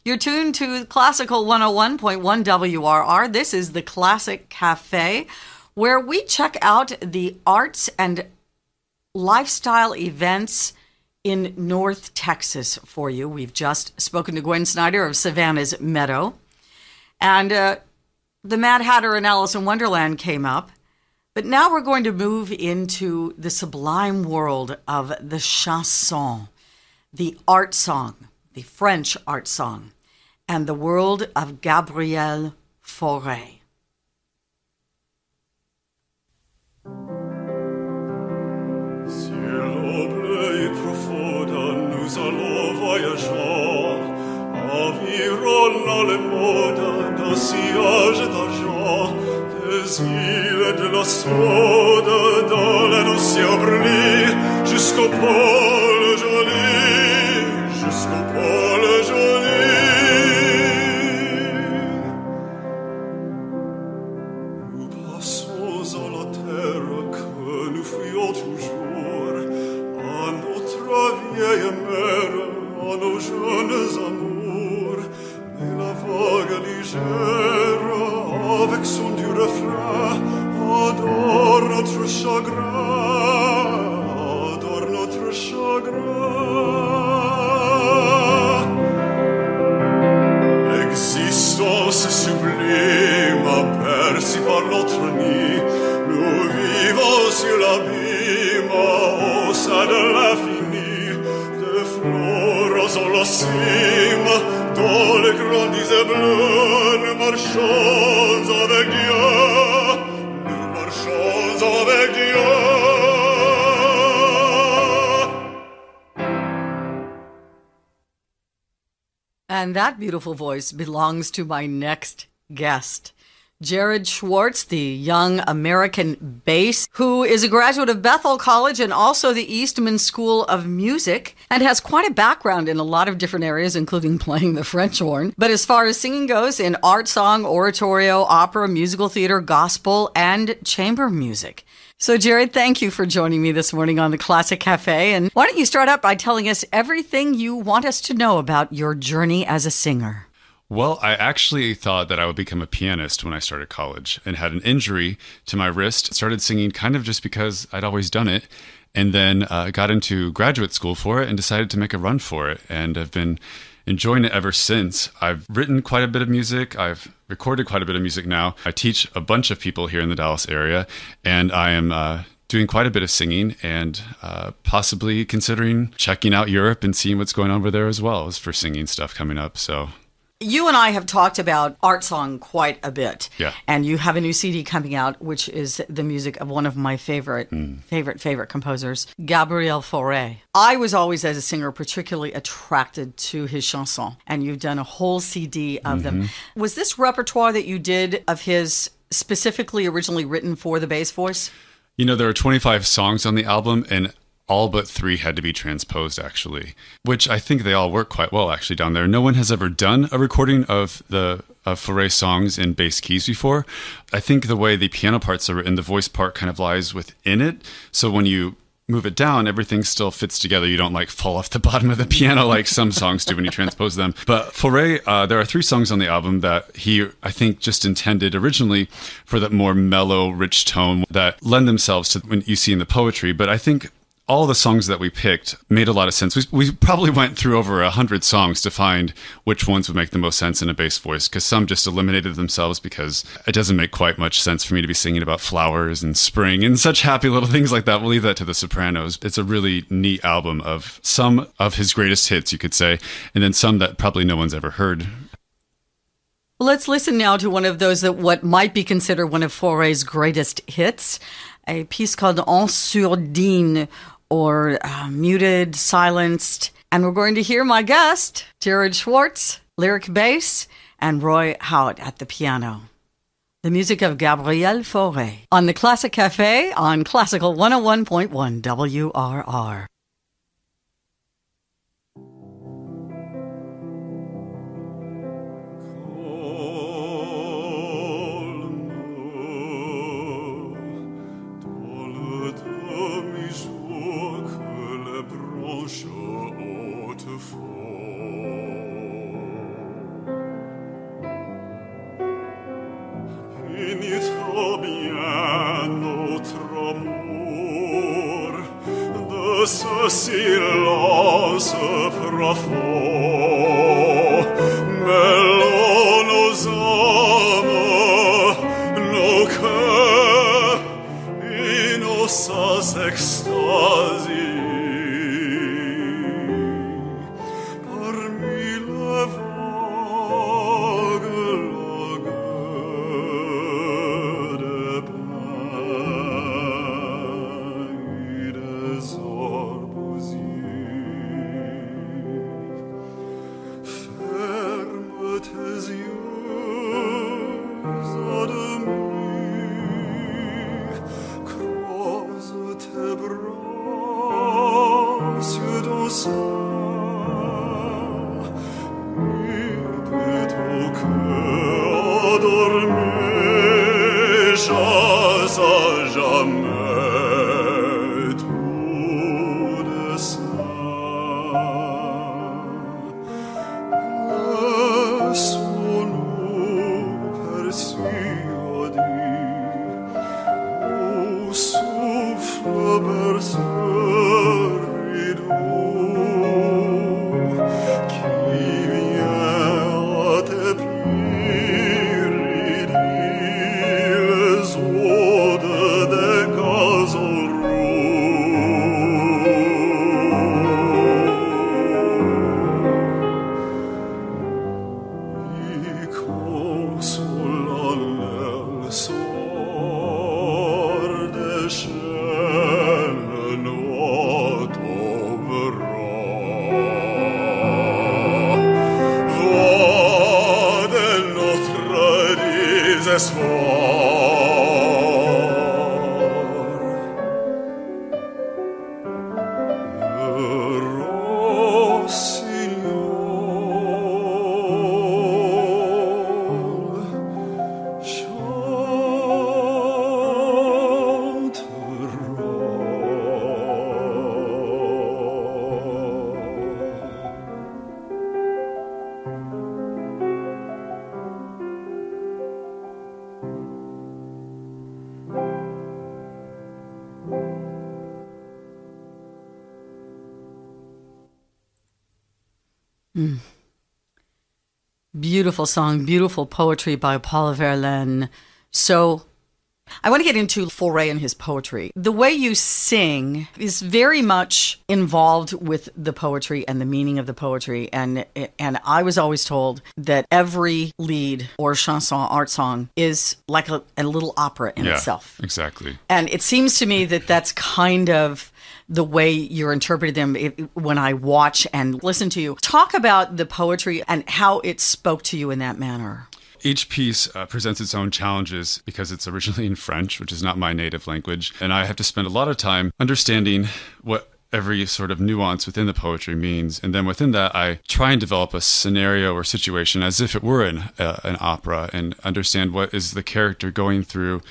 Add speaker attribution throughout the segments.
Speaker 1: You're tuned to Classical 101.1 WRR. This is the Classic Cafe, where we check out the arts and lifestyle events in North Texas for you. We've just spoken to Gwen Snyder of Savannah's Meadow. And the Mad Hatter and Alice in Wonderland came up. But now we're going to move into the sublime world of the chanson, the art song, the French art song, and the world of Gabriel Fauré.
Speaker 2: Cielo bleu et profond, nous allons voyageant, environnant les modes d'un sillage d'argent, des îles de la Sonde dans les océans brûlés, jusqu'au pôle joli, jusqu'au pôle joli. Nous passons à la terre que nous fuyons toujours, à notre vieille mère, à nos jeunes amours, mais la vague légère, avec son doux refrain, adore notre chagrin, adore notre chagrin. Existence sublime, aperçue par notre nid, nous vivons sur l'abîme, au sein de l'infini, des fleurs en la cime, dans les grands disets bleus, nous marchons avec Dieu, nous marchons avec Dieu.
Speaker 1: And that beautiful voice belongs to my next guest, Jared Schwartz, the young American bass, who is a graduate of Bethel College and also the Eastman School of Music, and has quite a background in a lot of different areas, including playing the French horn. But as far as singing goes, in art song, oratorio, opera, musical theater, gospel, and chamber music. So, Jared, thank you for joining me this morning on the Classic Cafe. And why don't you start out by telling us everything you want us to know about your journey as a singer?
Speaker 3: Well, I actually thought that I would become a pianist when I started college and had an injury to my wrist. Started singing kind of just because I'd always done it. And then got into graduate school for it and decided to make a run for it. And I've been enjoying it ever since. I've written quite a bit of music. I've recorded quite a bit of music now. I teach a bunch of people here in the Dallas area, and I am doing quite a bit of singing and possibly considering checking out Europe and seeing what's going on over there as well as for singing stuff coming up. So
Speaker 1: you and I have talked about art song quite a bit.
Speaker 3: Yeah.
Speaker 1: And you have a new CD coming out, which is the music of one of my favorite composers, Gabriel Fauré. I was always, as a singer, particularly attracted to his chansons, and you've done a whole CD of them. Was this repertoire that you did of his specifically originally written for the bass voice?
Speaker 3: You know, there are 25 songs on the album, and all but 3 had to be transposed, actually, which I think they all work quite well, actually, down there. No one has ever done a recording of the Fauré songs in bass keys before. I think the way the piano parts are written, the voice part kind of lies within it. So when you move it down, everything still fits together. You don't like fall off the bottom of the piano like some songs do when you transpose them. But Fauré, there are 3 songs on the album that he, I think, just intended originally for that more mellow, rich tone that lend themselves to what you see in the poetry. But I think all the songs that we picked made a lot of sense. We probably went through over 100 songs to find which ones would make the most sense in a bass voice, because some just eliminated themselves because it doesn't make quite much sense for me to be singing about flowers and spring and such happy little things like that. We'll leave that to the sopranos. It's a really neat album of some of his greatest hits, you could say, and then some that probably no one's ever heard.
Speaker 1: Let's listen now to one of those that what might be considered one of Fauré's greatest hits, a piece called En Sourdine, or Muted, Silenced. And we're going to hear my guest, Jared Schwartz, lyric bass, and Roy Howitt at the piano. The music of Gabriel Fauré on the Classic Cafe on Classical 101.1 WRR.
Speaker 2: ce silence profond mêlant nos âmes, nos cœurs, innocence extasie. Parmi les vagues, la gueule des pins et des arbusifs. Ferme tes yeux à demi, croise tes bras sur ton sein. Dormir chasse à jamais tout dessein. Laissons-nous persuader au souffle berceur et doux qui vient à tes pieds. Les eaux des gazons roux. Consolant le sort des chaînes noires tombera. Voix de notre désespoir.
Speaker 1: Beautiful song, beautiful poetry by Paul Verlaine. So I want to get into Fauré and his poetry. The way you sing is very much involved with the poetry and the meaning of the poetry. And I was always told that every lead or chanson, art song, is like a little opera in itself.
Speaker 3: Exactly.
Speaker 1: And it seems to me that that's kind of the way you're interpreting them when I watch and listen to you. Talk about the poetry and how it spoke to you in that manner.
Speaker 3: Each piece presents its own challenges because it's originally in French, which is not my native language. And I have to spend a lot of time understanding what every sort of nuance within the poetry means. And then within that, I try and develop a scenario or situation as if it were an opera and understand what is the character going through,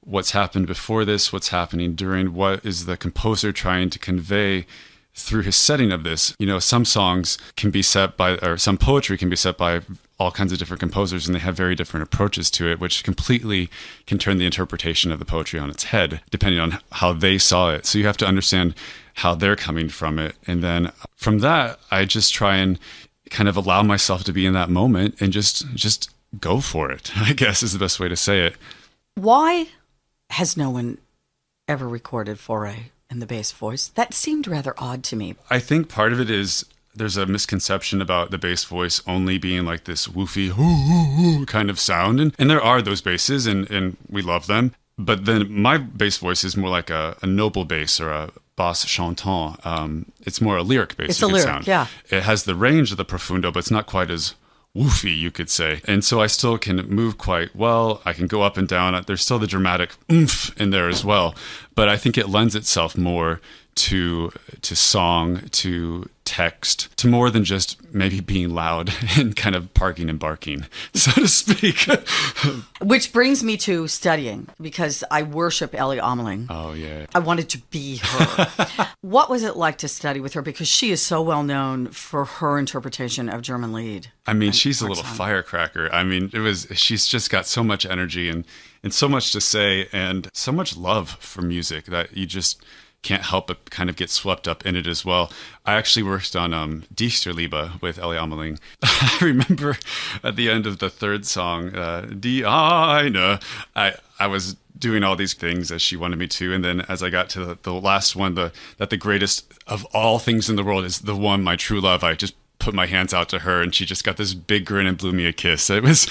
Speaker 3: what's happened before this, what's happening during, what is the composer trying to convey through his setting of this. You know, some songs can be set by, or some poetry can be set by all kinds of different composers, and they have very different approaches to it, which completely can turn the interpretation of the poetry on its head, depending on how they saw it. So you have to understand how they're coming from it. And then from that, I just try and kind of allow myself to be in that moment and just go for it, I guess is the best way to say it.
Speaker 1: Why has no one ever recorded Fauré in the bass voice? That seemed rather odd to me.
Speaker 3: I think part of it is there's a misconception about the bass voice only being like this woofy kind of sound. And there are those basses, and we love them. But then my bass voice is more like a noble bass or a basse chantant. It's more a lyric bass.
Speaker 1: It's a lyric, sound. Yeah.
Speaker 3: It has the range of the profundo, but it's not quite as woofy, you could say. And so I still can move quite well. I can go up and down. There's still the dramatic oomph in there as well. But I think it lends itself more to song, to text, to more than just maybe being loud and kind of parking and barking, so to speak.
Speaker 1: Which brings me to studying, because I worship Ellie Ameling.
Speaker 3: Oh, yeah.
Speaker 1: I wanted to be her. What was it like to study with her? Because she is so well known for her interpretation of German Lied.
Speaker 3: I mean, she's a little firecracker. I mean, she's just got so much energy and so much to say and so much love for music that can't help but kind of get swept up in it as well. I actually worked on Dichterliebe with Ellie Ameling. I remember at the end of the third song, Die eine, I was doing all these things as she wanted me to, and then as I got to the last one, that the greatest of all things in the world is the one, my true love, I just put my hands out to her, and she just got this big grin and blew me a kiss. It was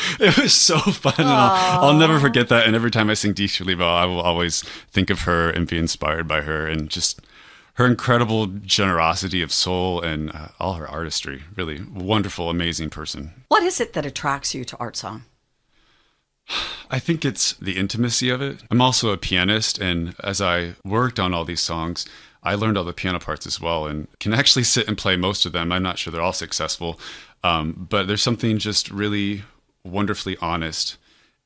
Speaker 3: so fun, and I'll never forget that. And every time I sing Dichterliebe, I will always think of her and be inspired by her, and just her incredible generosity of soul and all her artistry. Really wonderful, amazing person.
Speaker 1: What is it that attracts you to art song?
Speaker 3: I think it's the intimacy of it. I'm also a pianist, and as I worked on all these songs, I learned all the piano parts as well and can actually sit and play most of them. I'm not sure they're all successful, but there's something just really wonderfully honest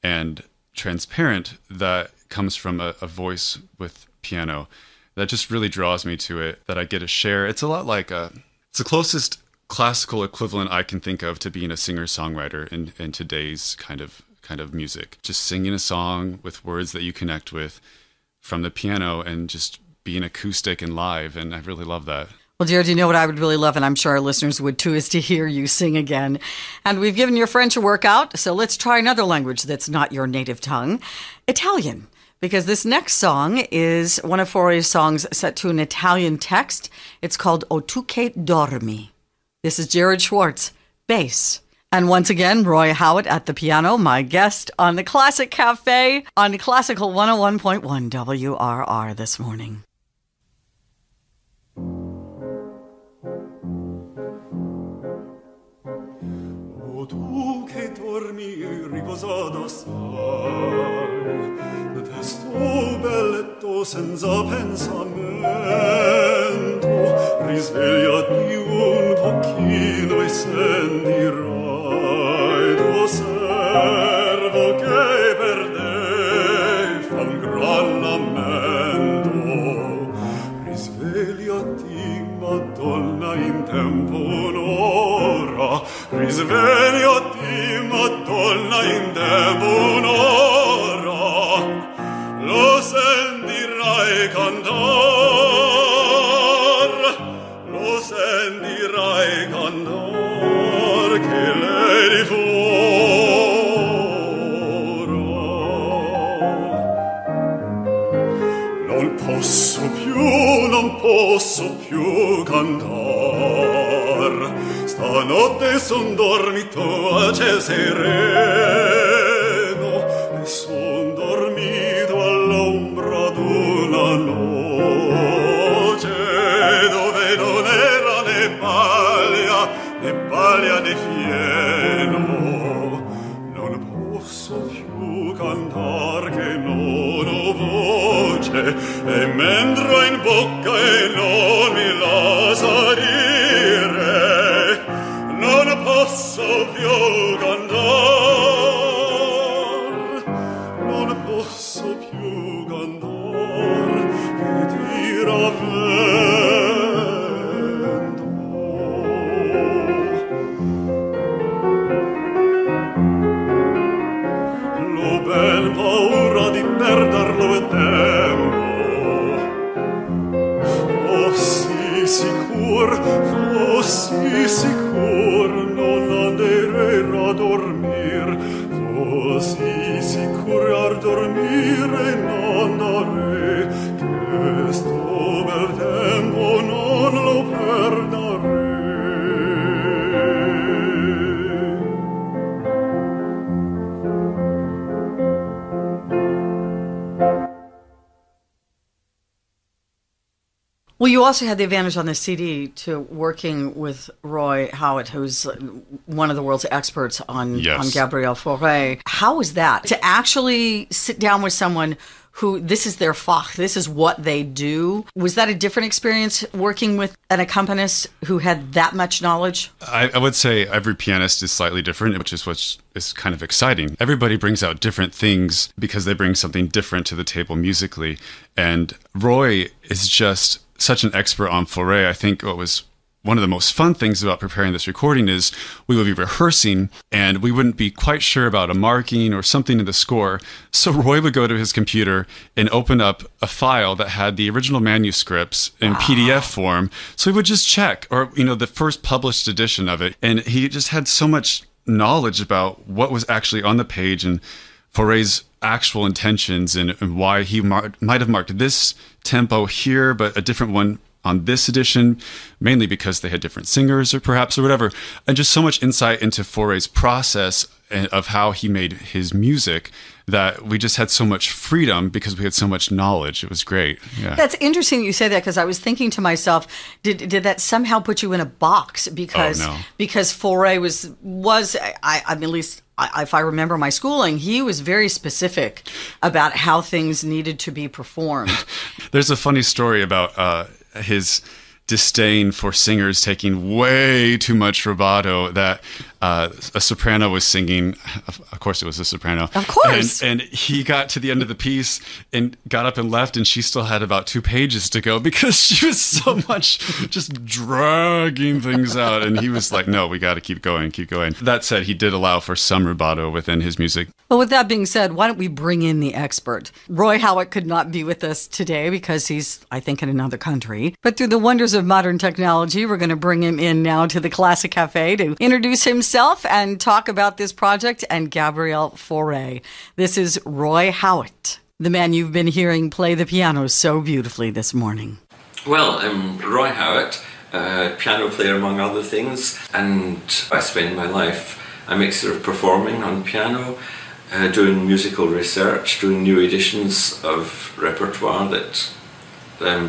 Speaker 3: and transparent that comes from a voice with piano that just really draws me to it, that I get to share. It's a lot like it's the closest classical equivalent I can think of to being a singer-songwriter in today's kind of music. Just singing a song with words that you connect with from the piano and just being acoustic and live, and I really love that.
Speaker 1: Well, Jared, you know what I would really love, and I'm sure our listeners would too, is to hear you sing again. And we've given your French a workout, so let's try another language that's not your native tongue, Italian. Because this next song is one of Fauré's songs set to an Italian text. It's called O tu che dormi. This is Jared Schwartz, bass. And once again, Roy Howitt at the piano, my guest on the Classic Cafe on Classical 101.1 WRR this morning.
Speaker 2: O tu che dormi riposata stai, testo belletto senza pensamento, risvegliati un pochino e sentirai tuo servo che per te fa un gran lamento. Risvegliati, Madonna, in tempo un'ora, risvegliati, Madonna, in tempo un'ora, lo sentirai cantar, lo sentirai cantar, che lei rifora. Non posso più cantar, stanotte son dormito a ciel sereno e son dormito all'ombra d'una noce dove non era né paglia né fieno. Non posso più cantar che non ho voce e m'entro in bocca e non mi lascia dire. Non posso più cantar, non posso più cantar, che tira vento. L'ho ben paura di perderlo il tempo. Fossi sicur, non anderei a dormir. Fossi sicur a dormire non darei, che sto bel tempo non lo perderei.
Speaker 1: Well, you also had the advantage on the CD to working with Roy Howitt, who's one of the world's experts on Gabriel Fauré. How was that? To actually sit down with someone who, this is their fach, this is what they do. Was that a different experience working with an accompanist who had that much knowledge?
Speaker 3: I would say every pianist is slightly different, which is what is kind of exciting. Everybody brings out different things because they bring something different to the table musically. And Roy is just such an expert on Fauré. I think what was one of the most fun things about preparing this recording is we would be rehearsing and we wouldn't be quite sure about a marking or something in the score. So Roy would go to his computer and open up a file that had the original manuscripts in PDF form. So he would just check, or, the first published edition of it. And he just had so much knowledge about what was actually on the page and Fauré's actual intentions and why he might have marked this tempo here, but a different one on this edition, mainly because they had different singers or whatever. And just so much insight into Fauré's process of how he made his music that we just had so much freedom because we had so much knowledge. It was great. Yeah.
Speaker 1: That's interesting that you say that, because I was thinking to myself, did that somehow put you in a box? Because Fauré was I mean, at least if I remember my schooling, he was very specific about how things needed to be performed.
Speaker 3: There's a funny story about his disdain for singers taking way too much rubato that a soprano was singing. Of course it was a soprano.
Speaker 1: Of course.
Speaker 3: And he got to the end of the piece and got up and left, and she still had about 2 pages to go because she was so much just dragging things out. And he was like, no, we got to keep going. That said, he did allow for some rubato within his music.
Speaker 1: Well, with that being said, why don't we bring in the expert? Roy Howitt could not be with us today because he's, I think, in another country. But through the wonders of modern technology, we're going to bring him in now to the Classic Cafe to introduce himself and talk about this project and Gabriel Fauré. This is Roy Howitt, the man you've been hearing play the piano so beautifully this morning.
Speaker 4: Well, I'm Roy Howitt, a piano player among other things, and I spend my life a mixture of performing on piano, doing musical research, doing new editions of repertoire that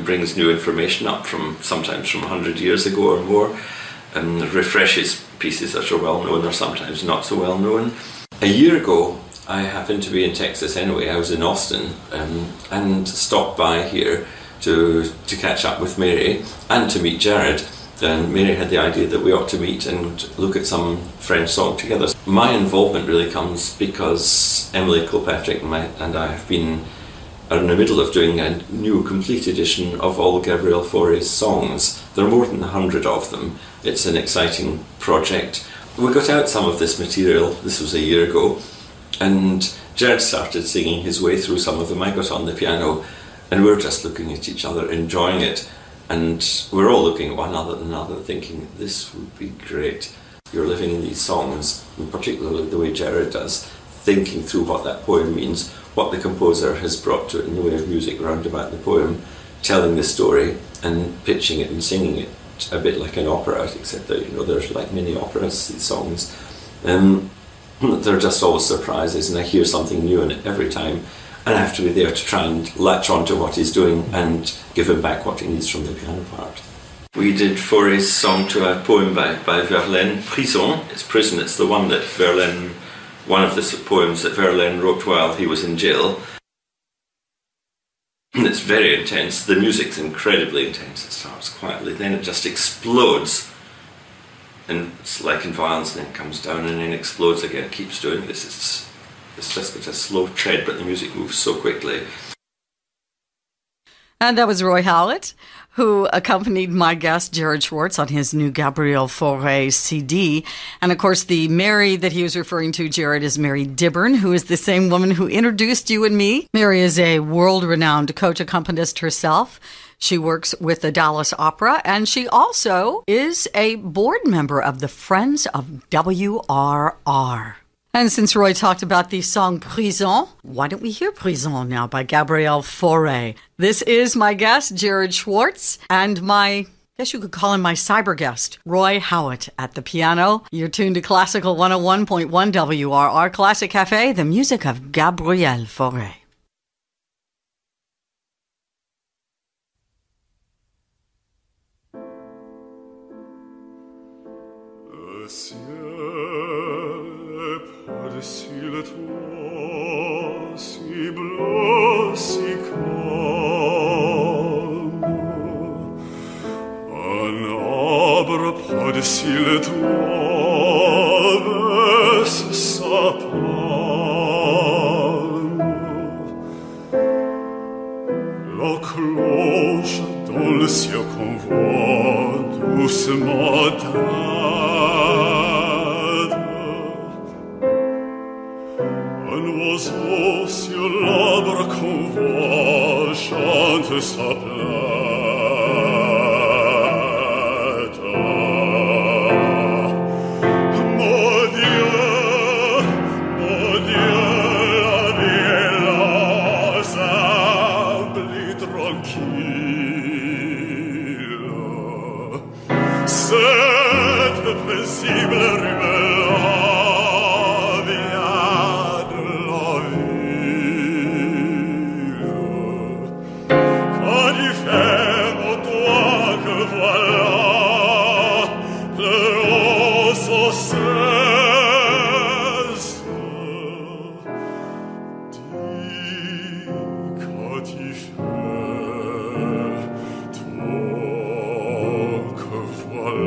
Speaker 4: brings new information up sometimes from 100 years ago or more, and refreshes pieces that are well known or sometimes not so well known. A year ago, I happened to be in Texas anyway. I was in Austin and stopped by here to catch up with Mary and to meet Jared. And Mary had the idea that we ought to meet and look at some French song together. My involvement really comes because Emily Kilpatrick and I are in the middle of doing a new complete edition of all Gabriel Fauré's songs. There are more than 100 of them. It's an exciting project. We got out some of this material, this was a year ago, and Jared started singing his way through some of them. I got on the piano, and we were just looking at each other, enjoying it, and we're all looking at one another thinking, this would be great. You're living in these songs, and particularly the way Jared does, thinking through what that poem means, what the composer has brought to it in the way of music round about the poem, telling the story and pitching it and singing it a bit like an opera, except that there's like mini operas, these songs. They're just always surprises, and I hear something new in it every time, and I have to be there to try and latch on to what he's doing and give him back what he needs from the piano part. We did Fauré's song to a poem by Verlaine, Prison. It's Prison, it's the one that Verlaine, one of the poems that Verlaine wrote while he was in jail. It's very intense. The music's incredibly intense. It starts quietly, then it just explodes. And it's like in violence, and then it comes down and then explodes again. It keeps doing this. It's just got a slow tread, but the music moves so quickly.
Speaker 1: And that was Roy Howitt, who accompanied my guest, Jared Schwartz, on his new Gabriel Fauré CD. And of course, the Mary that he was referring to, Jared, is Mary Dibburn, who is the same woman who introduced you and me. Mary is a world-renowned coach accompanist herself. She works with the Dallas Opera, and she also is a board member of the Friends of WRR. And since Roy talked about the song Prison, why don't we hear Prison now by Gabriel Fauré? This is my guest, Jared Schwartz, and I guess you could call him my cyber guest, Roy Howitt at the piano. You're tuned to Classical 101.1 WRR Classic Cafe, the music of Gabriel Fauré.
Speaker 2: Par-dessus le toit, si bleu, si calme. Un arbre par-dessus le toit baisse sa palme. La cloche dans le ciel qu'on voit, d'où smodata. Un oiseau sur l'arbre qu'on voit chante sa plainte. Mon Dieu, la vie est là, simple et tranquille. Cette paisible rumeur-là vient de la ville. Quand il fait beau temps que voilà le haut sans cesse. Dis quand il fait toi que voilà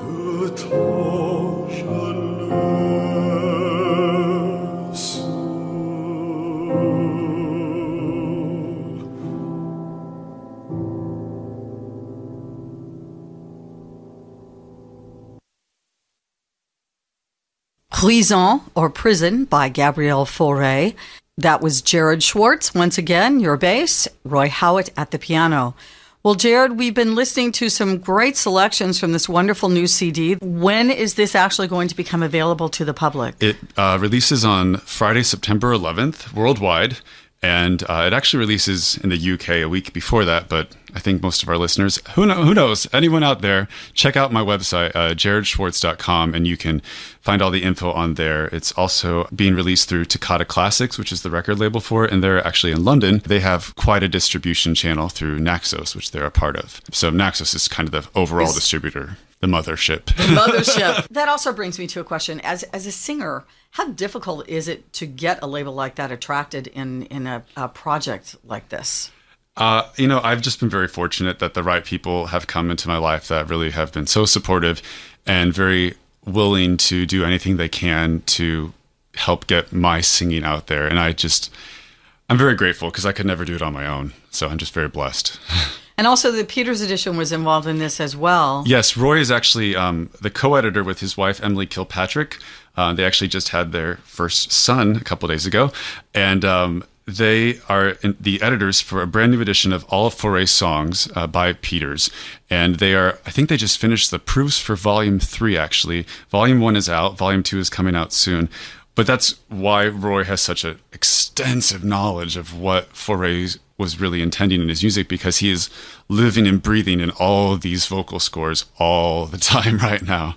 Speaker 2: de ton jeunesse.
Speaker 1: Prison or Prison by Gabrielle Fauré. That was Jared Schwartz. Once again, your bass, Roy Howitt at the piano. Well, Jared, we've been listening to some great selections from this wonderful new CD. When is this actually going to become available to the public?
Speaker 3: It releases on Friday, September 11th, worldwide. And it actually releases in the UK a week before that, but I think most of our listeners, who knows, anyone out there, check out my website, jaredschwartz.com, and you can find all the info on there. It's also being released through Toccata Classics, which is the record label for it, and they're actually in London. They have quite a distribution channel through Naxos, which they're a part of. So Naxos is kind of the overall distributor. The mothership.
Speaker 1: The mothership. That also brings me to a question. As a singer, how difficult is it to get a label like that attracted in a project like this?
Speaker 3: I've just been very fortunate that the right people have come into my life that really have been so supportive and very willing to do anything they can to help get my singing out there. And I'm very grateful because I could never do it on my own. So I'm just very blessed.
Speaker 1: And also the Peters edition was involved in this as well.
Speaker 3: Yes, Roy is actually the co-editor with his wife, Emily Kilpatrick. They actually just had their first son a couple days ago. And they are the editors for a brand new edition of all of Fauré's songs by Peters. And I think they just finished the proofs for Volume 3, actually. Volume 1 is out. Volume 2 is coming out soon. But that's why Roy has such an extensive knowledge of what Fauré was really intending in his music, because he is living and breathing in all of these vocal scores all the time right now.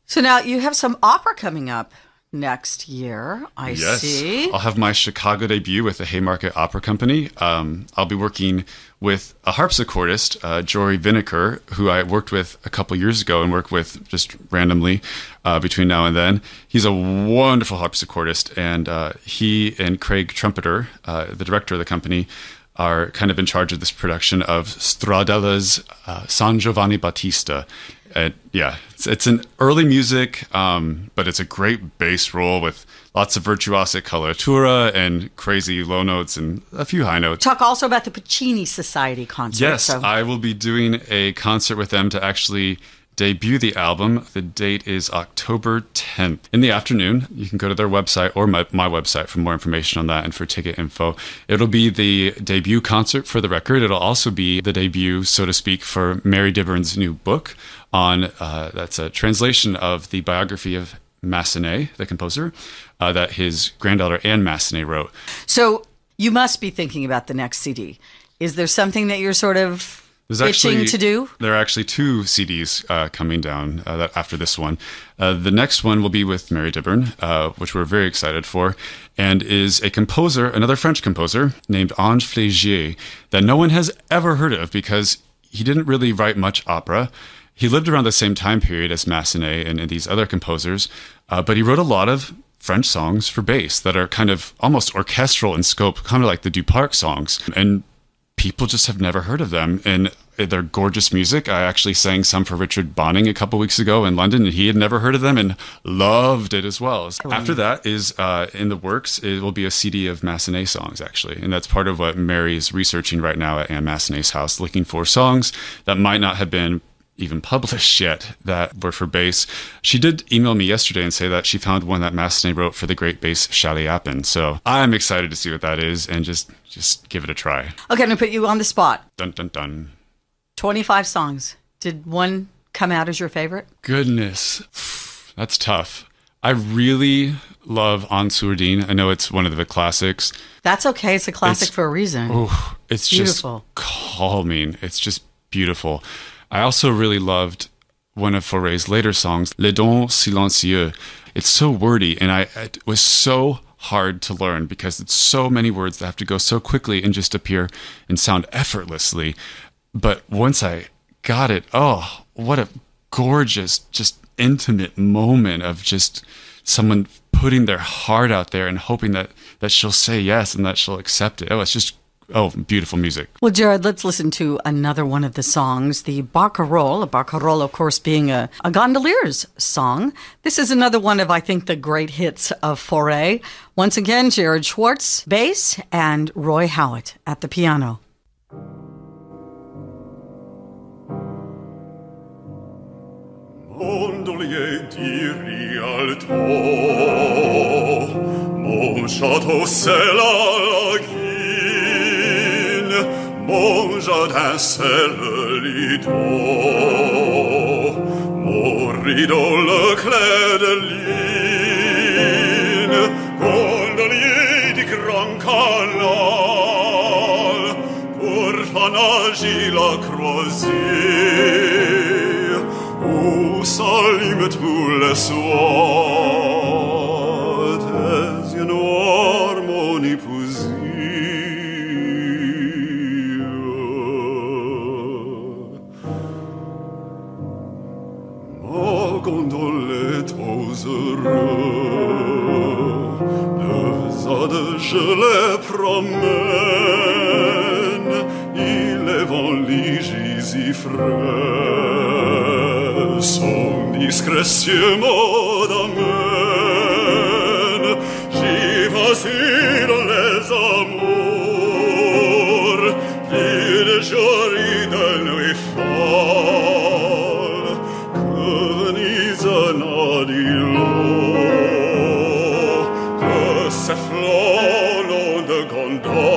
Speaker 1: So now you have some opera coming up next year, I see.
Speaker 3: I'll have my Chicago debut with the Haymarket Opera Company. I'll be working with a harpsichordist, Jory Vineker, who I worked with a couple years ago and work with just randomly between now and then. He's a wonderful harpsichordist, and he and Craig Trumpeter, the director of the company, are kind of in charge of this production of Stradella's San Giovanni Battista. It's an early music, but it's a great bass roll with lots of virtuosic coloratura and crazy low notes and a few high notes.
Speaker 1: Talk also about the Puccini Society concert.
Speaker 3: Yes, I will be doing a concert with them to actually debut the album. The date is October 10th in the afternoon. You can go to their website or my website for more information on that and for ticket info. It'll be the debut concert for the record. It'll also be the debut, so to speak, for Mary Diburn's new book on, that's a translation of the biography of Massenet, the composer, that his granddaughter Anne Massenet wrote.
Speaker 1: So you must be thinking about the next CD. Is there something that you're sort of itching to do?
Speaker 3: There are actually 2 CDs coming down after this one. The next one will be with Mary Diburn, which we're very excited for, and is a composer, another French composer, named Ange Flégier, that no one has ever heard of because he didn't really write much opera. He lived around the same time period as Massenet and these other composers, but he wrote a lot of French songs for bass that are kind of almost orchestral in scope, kind of like the Duparc songs. And people just have never heard of them. And They're gorgeous music. I actually sang some for Richard Bonning a couple weeks ago in London, and he had never heard of them and loved it as well. After that is in the works. It will be a CD of Massenet songs, actually, and that's part of what Mary's researching right now at Anne Massenet's house, looking for songs that might not have been even published yet that were for bass. She did email me yesterday and say that she found one that Massenet wrote for the great bass Chaliapin. So I'm excited to see what that is and just give it a try.
Speaker 1: Okay, I'm going to put you on the spot.
Speaker 3: Dun, dun, dun.
Speaker 1: 25 songs. Did one come out as your favorite?
Speaker 3: Goodness, that's tough. I really love En Sourdine. I know it's one of the classics.
Speaker 1: That's okay. It's a classic for a reason.
Speaker 3: It's
Speaker 1: beautiful.
Speaker 3: Just calming. It's just beautiful. I also really loved one of Fauré's later songs, Les Dons Silencieux. It's so wordy, and it was so hard to learn because it's so many words that have to go so quickly and just appear and sound effortlessly. But once I got it, oh, what a gorgeous, just intimate moment of just someone putting their heart out there and hoping that she'll say yes and that she'll accept it. Oh, it's just beautiful music.
Speaker 1: Well, Jared, let's listen to another one of the songs, the Barcarolle. A Barcarolle, of course, being a gondolier's song. This is another one of, I think, the great hits of Fauré. Once again, Jared Schwartz, bass, and Roy Howitt at the piano.
Speaker 2: Gondolier di Rialto, mon château c'est la laguine, mon jardin c'est le lido, mon rideau le clair de lune, gondolier du grand canal, pour fanagi la croisière, où s'allument tous les soirs tes yeux noirs, mon épousine. Ma gondole est aux heureux, deux ades je les promène, il est vent légers et frais, son discrétion m'amène, j'y vacille dans les amours, plus de jour et de nuit folle, que Venise n'a dit l'eau, que ces flots longs de gondoles.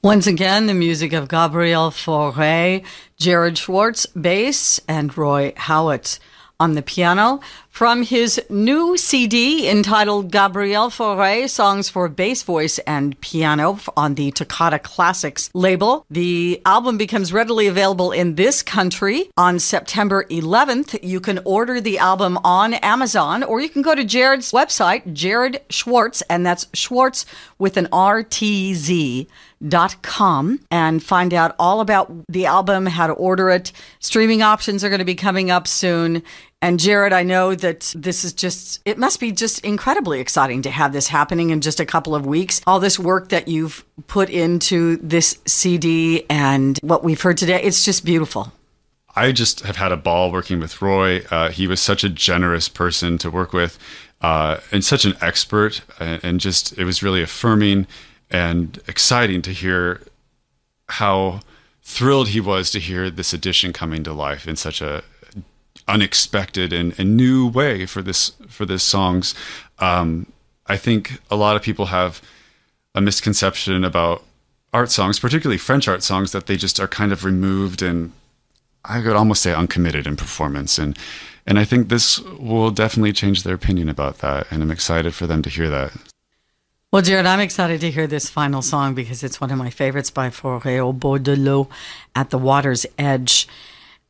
Speaker 1: Once again, the music of Gabriel Fauré, Jared Schwartz, bass, and Roy Howitt on the piano. From his new CD entitled Gabriel Fauré, Songs for Bass, Voice, and Piano on the Toccata Classics label. The album becomes readily available in this country on September 11th. You can order the album on Amazon, or you can go to Jared's website, Jared Schwartz, and that's Schwartz with an RTZ.com, and find out all about the album, how to order it. Streaming options are going to be coming up soon. And Jared, I know that this is it must be just incredibly exciting to have this happening in just a couple of weeks. All this work that you've put into this CD and what we've heard today, it's just beautiful.
Speaker 3: I just have had a ball working with Roy. He was such a generous person to work with and such an expert, and just it was really affirming and exciting to hear how thrilled he was to hear this edition coming to life in such a unexpected and new way for this songs. I think a lot of people have a misconception about art songs, particularly French art songs, that they just are kind of removed and I could almost say uncommitted in performance. And I think this will definitely change their opinion about that. And I'm excited for them to hear that.
Speaker 1: Well, Jared, I'm excited to hear this final song because it's one of my favorites by Fauré, Au bord de l'eau, At the Water's Edge.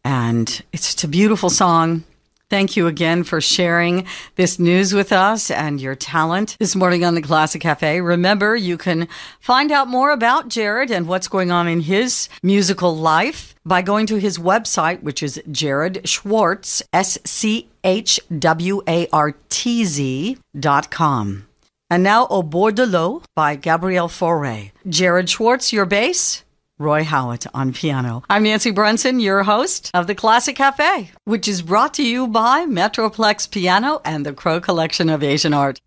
Speaker 1: And it's just a beautiful song, Thank you again for sharing this news with us and your talent this morning on the Classic Cafe. Remember, you can find out more about Jared and what's going on in his musical life by going to his website, which is Jared Schwartz, SCHWARTZ.com. And now, Au Bord de l'Eau by Gabrielle Fauré. Jared Schwartz, your bass. Roy Howitt on piano. I'm Nancy Brunson, your host of the Classic Cafe, which is brought to you by Metroplex Piano and the Crow Collection of Asian Art.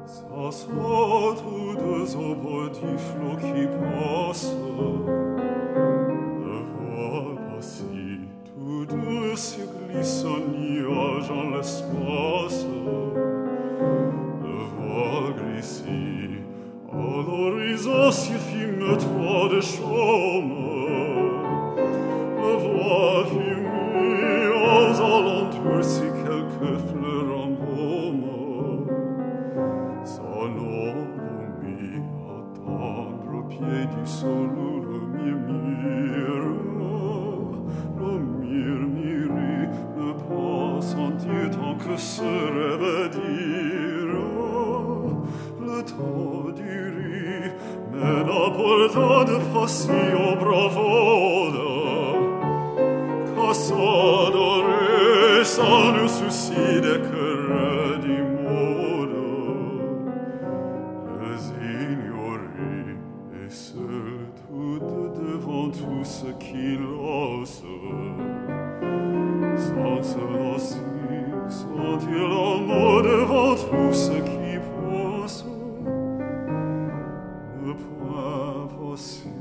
Speaker 2: Ça soit tous deux au bord du flot qui passe, le voix passer, tous deux se glissent en nuage en l'espace. Glisser à l'horizon surfume toi de chaume, le voix fumée aux alentours si quelques fleurs en baume, son ombre attendre au pied du sol où le murmure, ne pas sentir tant que se rêve dire. Le temps du riz mène à portata de passion bravode, qu'assadore sans nous souci des querelles du monde. Les ignorés et seuls tout devant tout ce qui lasse, sans se lasser, sentir l'amour devant tout ce qui passe. Le point possible,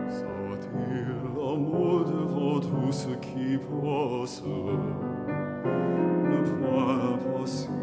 Speaker 2: sentir l'amour devant tout ce qui passe. Le point possible.